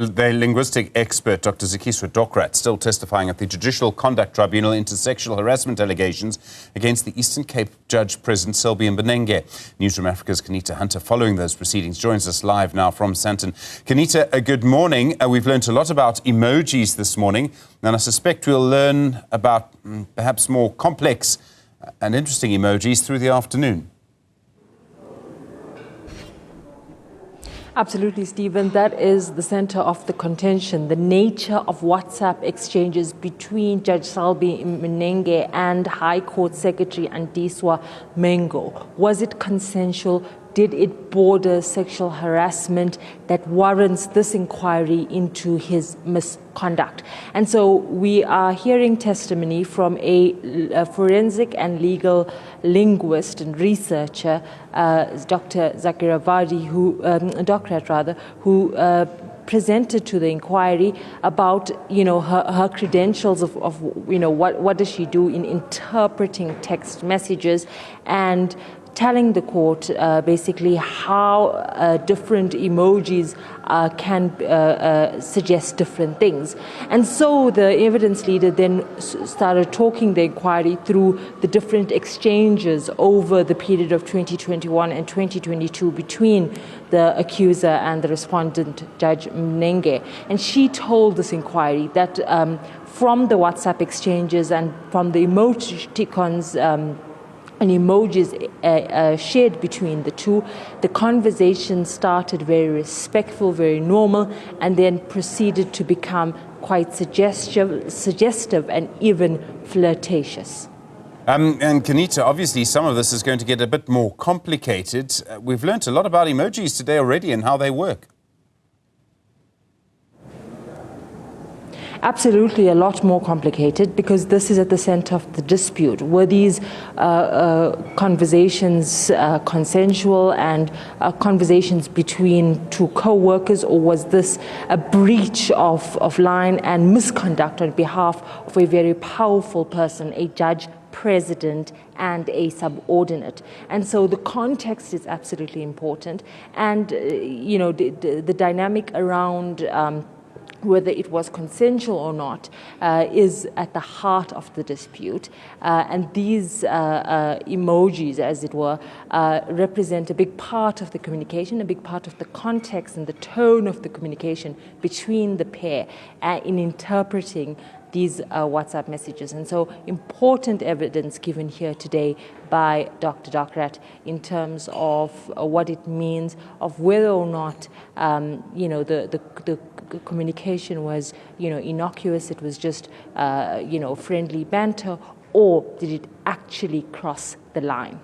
The linguistic expert, Dr. Zikiswa Dokrat, still testifying at the Judicial Conduct Tribunal into sexual harassment allegations against the Eastern Cape Judge President Selby and Mbenenge. Newzroom Afrika's Qaanitah Hunter, following those proceedings, joins us live now from Sandton. Qaanitah, good morning. We've learned a lot about emojis this morning, and I suspect we'll learn about perhaps more complex and interesting emojis through the afternoon. Absolutely, Stephen. That is the center of the contention, the nature of WhatsApp exchanges between Judge Selby Mbenenge and High Court Secretary Judge Mengo. Was it consensual? Did it border sexual harassment that warrants this inquiry into his misconduct? And so we are hearing testimony from a forensic and legal linguist and researcher, Dr. Zakira who presented to the inquiry about, her credentials of what does she do in interpreting text messages, and telling the court basically how different emojis can suggest different things. And so the evidence leader then started talking the inquiry through the different exchanges over the period of 2021 and 2022 between the accuser and the respondent, Judge Mbenenge. And she told this inquiry that from the WhatsApp exchanges and from the emoticons and emojis shared between the two, the conversation started very respectful, very normal, and then proceeded to become quite suggestive and even flirtatious. And Qaanitah, obviously some of this is going to get a bit more complicated. We've learnt a lot about emojis today already and how they work. Absolutely a lot more complicated, because this is at the center of the dispute. Were these conversations consensual and conversations between two co-workers, or was this a breach of line and misconduct on behalf of a very powerful person, a judge, president, and a subordinate? And so the context is absolutely important, and the dynamic around whether it was consensual or not is at the heart of the dispute. And these emojis, as it were, represent a big part of the communication, a big part of the context and the tone of the communication between the pair in interpreting these WhatsApp messages. And so important evidence given here today by Dr. Dokrat in terms of what it means, of whether or not the communication was innocuous, it was just friendly banter, or did it actually cross the line.